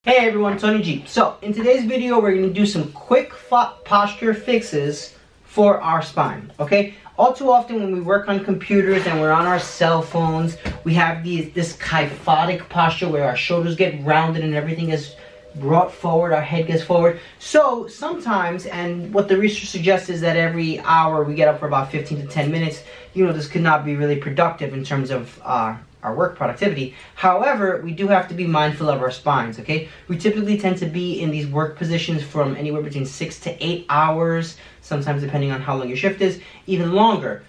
Hey everyone, Tony G. So, in today's video, we're going to do some quick posture fixes for our spine, okay? All too often when we work on computers and we're on our cell phones, we have this kyphotic posture where our shoulders get rounded and everything is brought forward, our head gets forward. So, sometimes, and what the research suggests is that every hour we get up for about 15 to 10 minutes, this could not be really productive in terms of our work productivity. However, we do have to be mindful of our spines, okay? We typically tend to be in these work positions from anywhere between 6 to 8 hours, sometimes depending on how long your shift is, even longer.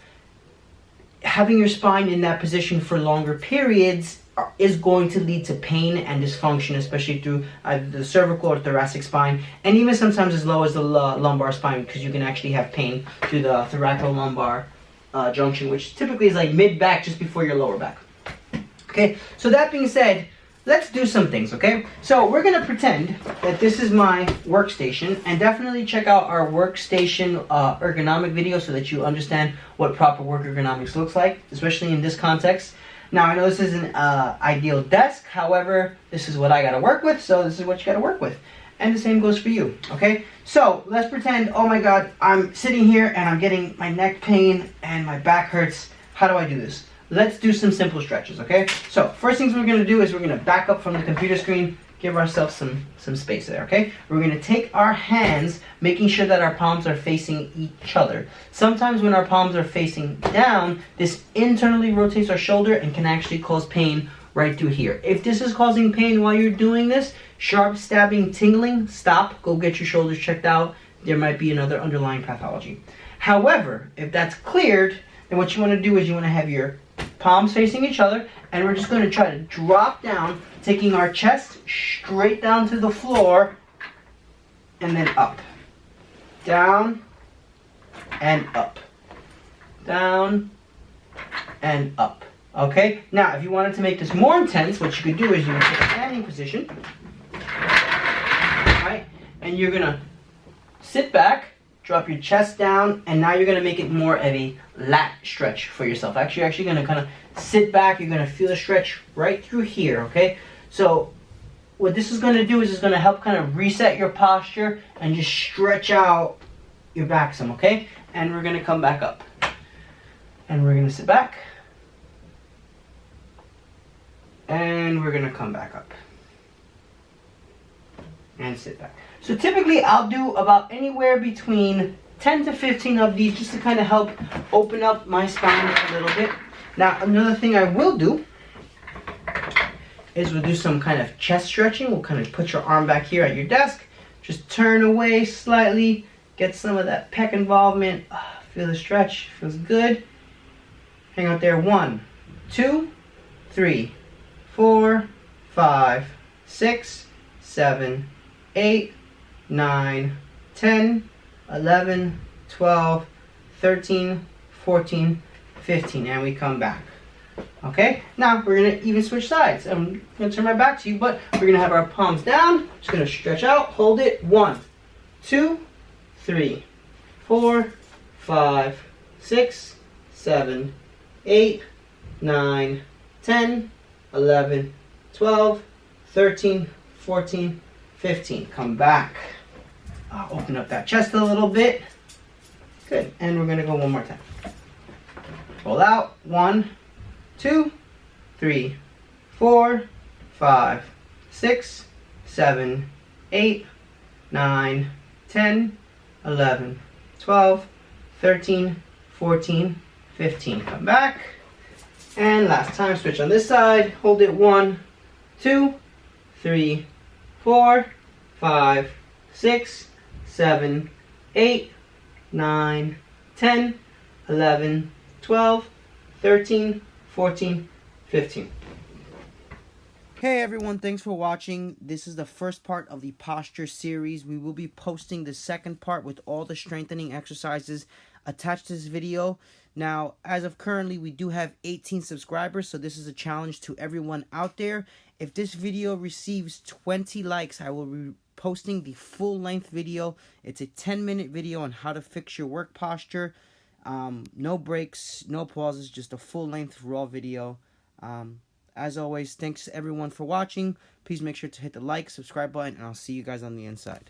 Having your spine in that position for longer periods is going to lead to pain and dysfunction, especially through either the cervical or thoracic spine, and even sometimes as low as the lumbar spine, because you can actually have pain through the thoracolumbar junction, which typically is like mid-back, just before your lower back. Okay, so that being said, let's do some things, okay? So we're going to pretend that this is my workstation, and definitely check out our workstation ergonomic video so that you understand what proper work ergonomics looks like, especially in this context. Now, I know this isn't an ideal desk, however, this is what I got to work with, so this is what you got to work with. And the same goes for you, okay? So let's pretend, oh my God, I'm sitting here and I'm getting my neck pain and my back hurts. How do I do this? Let's do some simple stretches, okay? So, first things we're going to do is we're going to back up from the computer screen, give ourselves some space there, okay? We're going to take our hands, making sure that our palms are facing each other. Sometimes when our palms are facing down, this internally rotates our shoulder and can actually cause pain right through here. If this is causing pain while you're doing this, sharp stabbing, tingling, stop, go get your shoulders checked out. There might be another underlying pathology. However, if that's cleared, then what you want to do is you want to have your palms facing each other, and we're just going to try to drop down, taking our chest straight down to the floor, and then up. Down, and up. Down, and up. Okay? Now, if you wanted to make this more intense, what you could do is you would take a standing position, right? And you're going to sit back, drop your chest down, and now you're going to make it more of a lat stretch for yourself. Actually, you're actually going to kind of sit back. You're going to feel a stretch right through here, okay? So what this is going to do is it's going to help kind of reset your posture and just stretch out your back some, okay? And we're going to come back up. And we're going to sit back. And we're going to come back up. And sit back. So typically I'll do about anywhere between 10 to 15 of these just to kind of help open up my spine a little bit. Now, another thing I will do is we'll do some kind of chest stretching. We'll kind of put your arm back here at your desk. Just turn away slightly. Get some of that pec involvement. Feel the stretch. Feels good. Hang out there. 1, 2, 3, 4, 5, 6, 7, 8, 9, 10, 11, 12, 13, 14, 15, and we come back. Okay, now we're going to even switch sides. I'm going to turn my back to you, but we're going to have our palms down. Just going to stretch out, hold it. 1, 2, 3, 4, 5, 6, 7, 8, 9, 10, 11, 12, 13, 14, 15. Come back. Open up that chest a little bit. Good. And we're going to go one more time. Pull out. 1, 2, 3, 4, 5, 6, 7, 8, 9, 10, 11, 12, 13, 14, 15. Come back. And last time, switch on this side. Hold it. 1, 2, 3, 4, 5, 6, 7, 8, 9, 10, 11, 12, 13, 14, 15. Hey everyone, thanks for watching. This is the first part of the posture series. We will be posting the second part with all the strengthening exercises attached to this video. Now, as of currently, we do have 18 subscribers, so this is a challenge to everyone out there. If this video receives 20 likes, I will be posting the full-length video. It's a 10-minute video on how to fix your work posture. No breaks, no pauses, just a full-length raw video. As always, thanks everyone for watching. Please make sure to hit the like, subscribe button, and I'll see you guys on the inside.